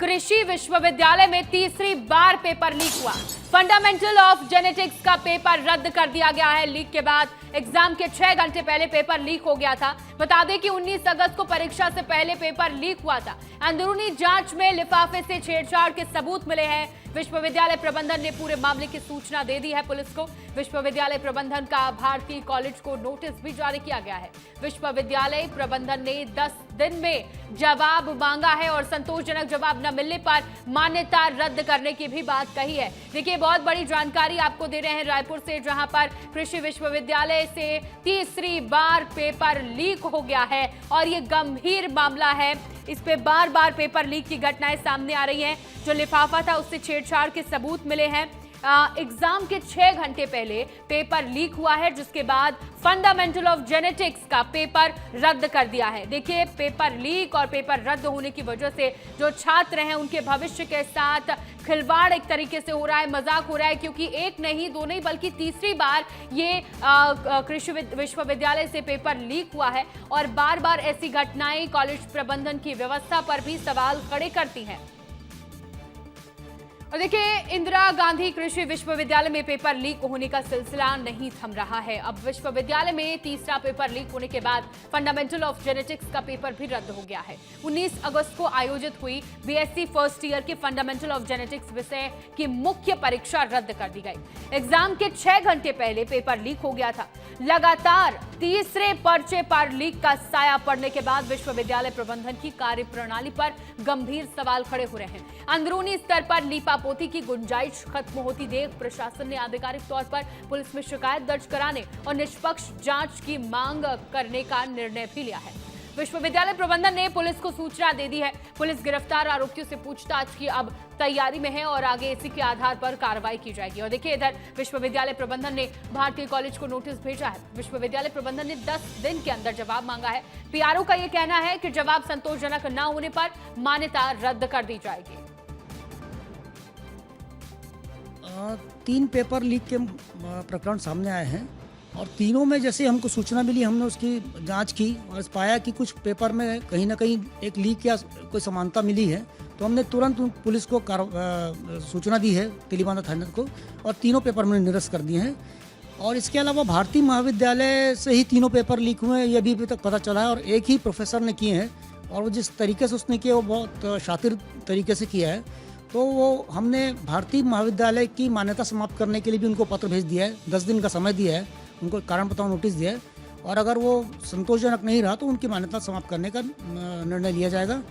कृषि विश्वविद्यालय में तीसरी बार पेपर लीक हुआ। फंडामेंटल ऑफ जेनेटिक्स का पेपर रद्द कर दिया गया है। लीक के बाद एग्जाम के 6 घंटे पहले पेपर लीक हो गया था। बता दें कि 19 अगस्त को परीक्षा से पहले पेपर लीक हुआ था। अंदरूनी जांच में लिफाफे से छेड़छाड़ के सबूत मिले हैं। विश्वविद्यालय प्रबंधन ने पूरे मामले की सूचना दे दी है पुलिस को। विश्वविद्यालय प्रबंधन का भारती कॉलेज को नोटिस भी जारी किया गया है। विश्वविद्यालय प्रबंधन ने 10 दिन में जवाब मांगा है और संतोषजनक जवाब न मिलने पर मान्यता रद्द करने की भी बात कही है। देखिए, बहुत बड़ी जानकारी आपको दे रहे हैं रायपुर से, जहां पर कृषि विश्वविद्यालय से तीसरी बार पेपर लीक हो गया है और ये गंभीर मामला है। इस पे बार बार पेपर लीक की घटनाएं सामने आ रही हैं। जो लिफाफा था उससे छेड़छाड़ के सबूत मिले हैं। एग्जाम के 6 घंटे पहले पेपर लीक हुआ है, जिसके बाद फंडामेंटल ऑफ जेनेटिक्स का पेपर रद्द कर दिया है। देखिए, पेपर लीक और पेपर रद्द होने की वजह से जो छात्र हैं उनके भविष्य के साथ खिलवाड़ एक तरीके से हो रहा है, मजाक हो रहा है, क्योंकि एक नहीं, दो नहीं, बल्कि तीसरी बार ये कृषि विश्वविद्यालय से पेपर लीक हुआ है और बार बार ऐसी घटनाएं कॉलेज प्रबंधन की व्यवस्था पर भी सवाल खड़े करती हैं। और देखिए, इंदिरा गांधी कृषि विश्वविद्यालय में पेपर लीक होने का सिलसिला नहीं थम रहा है। अब विश्वविद्यालय में तीसरा पेपर लीक होने के बाद फंडामेंटल ऑफ जेनेटिक्स का पेपर भी रद्द हो गया है। 19 अगस्त को आयोजित हुई बीएससी फर्स्ट ईयर की फंडामेंटल ऑफ जेनेटिक्स विषय की मुख्य परीक्षा रद्द कर दी गई। एग्जाम के 6 घंटे पहले पेपर लीक हो गया था। लगातार तीसरे पर्चे पर लीक का साया पड़ने के बाद विश्वविद्यालय प्रबंधन की कार्यप्रणाली पर गंभीर सवाल खड़े हो रहे हैं। अंदरूनी स्तर पर लीपापोती की गुंजाइश खत्म होती देख प्रशासन ने आधिकारिक तौर पर पुलिस में शिकायत दर्ज कराने और निष्पक्ष जांच की मांग करने का निर्णय भी लिया है। विश्वविद्यालय प्रबंधन ने पुलिस को सूचना दे दी है। पुलिस गिरफ्तार आरोपियों से पूछताछ की अब तैयारी में है और आगे इसी के आधार पर कार्रवाई की जाएगी। और देखिए, इधर विश्वविद्यालय प्रबंधन ने भारतीय कॉलेज को नोटिस भेजा है। विश्वविद्यालय प्रबंधन ने 10 दिन के अंदर जवाब मांगा है। पीआरओ का यह कहना है कि जवाब संतोषजनक न होने पर मान्यता रद्द कर दी जाएगी। 3 पेपर लीक के प्रकरण सामने आए हैं और तीनों में जैसे हमको सूचना मिली, हमने उसकी जांच की और पाया कि कुछ पेपर में कहीं ना कहीं एक लीक या कोई समानता मिली है, तो हमने तुरंत पुलिस को सूचना दी है, तेलीबांधा थाने को, और तीनों पेपर हमने निरस्त कर दिए हैं। और इसके अलावा भारतीय महाविद्यालय से ही तीनों पेपर लीक हुए हैं, ये भी अभी तक पता चला है, और एक ही प्रोफेसर ने किए हैं और वो जिस तरीके से उसने किया वो बहुत शातिर तरीके से किया है। तो वो हमने भारतीय महाविद्यालय की मान्यता समाप्त करने के लिए भी उनको पत्र भेज दिया है। 10 दिन का समय दिया है, उनको कारण बताओ नोटिस दिया है, और अगर वो संतोषजनक नहीं रहा तो उनकी मान्यता समाप्त करने का निर्णय लिया जाएगा।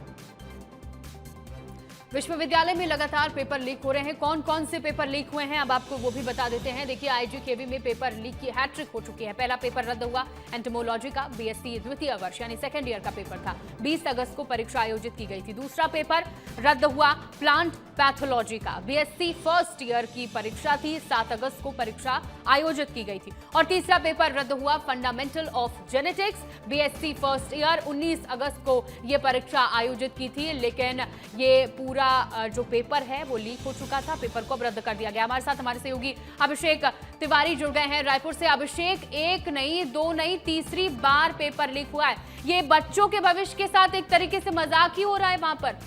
विश्वविद्यालय में लगातार पेपर लीक हो रहे हैं। कौन कौन से पेपर लीक हुए हैं अब आपको वो भी बता देते हैं। देखिए, आईजीकेवी में पेपर लीक की हैट्रिक हो चुकी है। पहला पेपर रद्द हुआ एंटोमोलॉजी का, बीएससी द्वितीय वर्ष यानी सेकेंड ईयर का पेपर था। 20 अगस्त को परीक्षा आयोजित की गई थी। दूसरा पेपर रद्द हुआ प्लांट पैथोलॉजी का, बीएससी फर्स्ट ईयर की परीक्षा थी। 7 अगस्त को परीक्षा आयोजित की गई थी। और तीसरा पेपर रद्द हुआ fundamental of genetics, BSc first year. 19 अगस्त को यह परीक्षा आयोजित की थी, लेकिन ये पूरा जो पेपर है वो लीक हो चुका था। पेपर को अब रद्द कर दिया गया। हमारे साथ हमारे सहयोगी अभिषेक तिवारी जुड़ गए हैं रायपुर से। अभिषेक, एक नहीं, दो नहीं, तीसरी बार पेपर लीक हुआ है। ये बच्चों के भविष्य के साथ एक तरीके से मजाक ही हो रहा है वहां पर।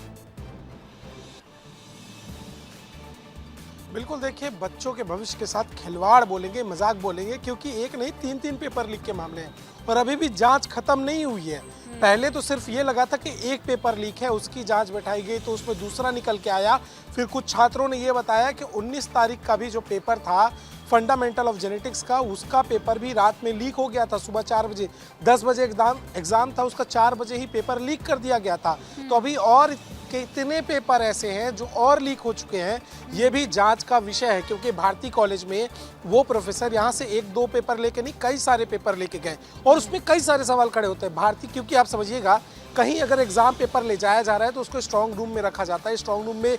बिल्कुल, देखिए, बच्चों के भविष्य के साथ खिलवाड़ बोलेंगे, मजाक बोलेंगे, क्योंकि एक नहीं 3 पेपर लीक के मामले हैं और अभी भी जांच खत्म नहीं हुई है। पहले तो सिर्फ ये लगा था कि एक पेपर लीक है, उसकी जांच बैठाई गई तो उसमें दूसरा निकल के आया। फिर कुछ छात्रों ने ये बताया कि 19 तारीख का भी जो पेपर था फंडामेंटल ऑफ जेनेटिक्स का, उसका पेपर भी रात में लीक हो गया था। सुबह 4 बजे, 10 बजे एग्जाम था, उसका 4 बजे ही पेपर लीक कर दिया गया था। तो अभी और कितने पेपर ऐसे हैं जो और लीक हो चुके हैं, ये भी जांच का विषय है, क्योंकि भारती कॉलेज में वो प्रोफेसर यहाँ से 1-2 पेपर लेके नहीं, कई सारे पेपर लेके गए और उसमें कई सारे सवाल खड़े होते हैं। भारती, क्योंकि आप समझिएगा, कहीं अगर एग्जाम पेपर ले जाया जा रहा है तो उसको स्ट्रांग रूम में रखा जाता है। स्ट्रांग रूम में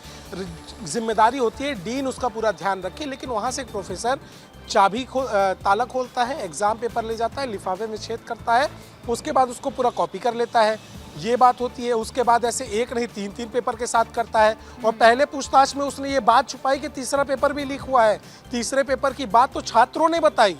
जिम्मेदारी होती है डीन उसका पूरा ध्यान रखे, लेकिन वहाँ से एक प्रोफेसर ताला खोलता है, एग्जाम पेपर ले जाता है, लिफाफे में छेद करता है, उसके बाद उसको पूरा कॉपी कर लेता है। ये बात होती है। उसके बाद ऐसे एक नहीं 3 पेपर के साथ करता है। और पहले पूछताछ में उसने ये बात छुपाई कि तीसरा पेपर भी लीक हुआ है। तीसरे पेपर की बात तो छात्रों ने बताई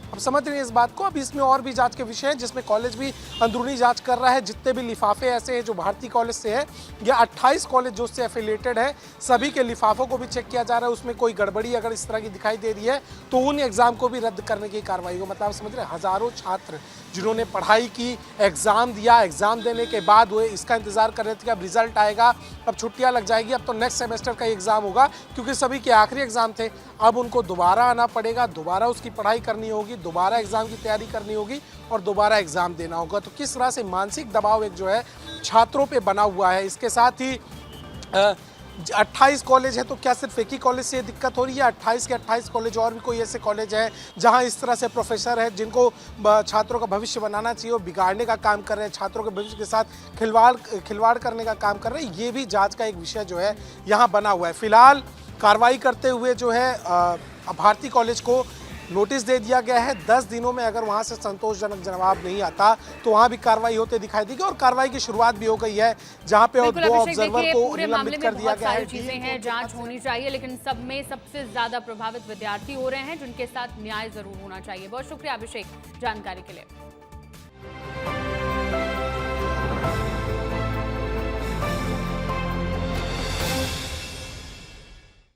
अब समझ रहे हैं इस बात को। अब इसमें और भी जांच के विषय हैं, जिसमें कॉलेज भी अंदरूनी जांच कर रहा है। जितने भी लिफाफे ऐसे हैं जो भारती कॉलेज से है या 28 कॉलेज जो उससे एफिलेटेड है, सभी के लिफाफों को भी चेक किया जा रहा है। उसमें कोई गड़बड़ी अगर इस तरह की दिखाई दे रही है तो उन एग्जाम को भी रद्द करने की कार्रवाई हो। मतलब समझ रहे हैं, हजारों छात्र जिन्होंने पढ़ाई की, एग्जाम दिया, एग्जाम देने के बाद वो इसका इंतजार कर रहे थे कि अब रिजल्ट आएगा, अब छुट्टियां लग जाएगी, अब तो नेक्स्ट सेमेस्टर का एग्जाम होगा, क्योंकि सभी के आखिरी एग्जाम थे। अब उनको दोबारा आना पड़ेगा, दोबारा उसकी पढ़ाई करनी होगी, दोबारा एग्जाम की तैयारी करनी होगी और दोबारा एग्जाम देना होगा। तो किस तरह से मानसिक दबाव एक जो है छात्रों पे बना हुआ है। इसके साथ ही 28 कॉलेज है, तो क्या सिर्फ एक ही कॉलेज से ये दिक्कत हो रही है? 28 के 28 कॉलेज और भी कोई ऐसे कॉलेज है जहां इस तरह से प्रोफेसर है जिनको छात्रों का भविष्य बनाना चाहिए, वो बिगाड़ने का काम कर रहे हैं, छात्रों के भविष्य के साथ खिलवाड़ करने का काम कर रहे हैं। ये भी जांच का एक विषय जो है यहाँ बना हुआ है। फिलहाल कार्रवाई करते हुए जो है भारती कॉलेज को नोटिस दे दिया गया है। 10 दिनों में अगर वहां से संतोषजनक जवाब नहीं आता तो वहां भी कार्रवाई होते दिखाई देगी और कार्रवाई की शुरुआत भी हो गई है, जहां पे 2 ऑब्जर्वर को निलंबित कर दिया गया है। चीजें हैं, जांच होनी चाहिए, लेकिन सब में सबसे ज्यादा प्रभावित विद्यार्थी हो रहे हैं, जिनके साथ न्याय जरूर होना चाहिए। बहुत शुक्रिया अभिषेक जानकारी के लिए।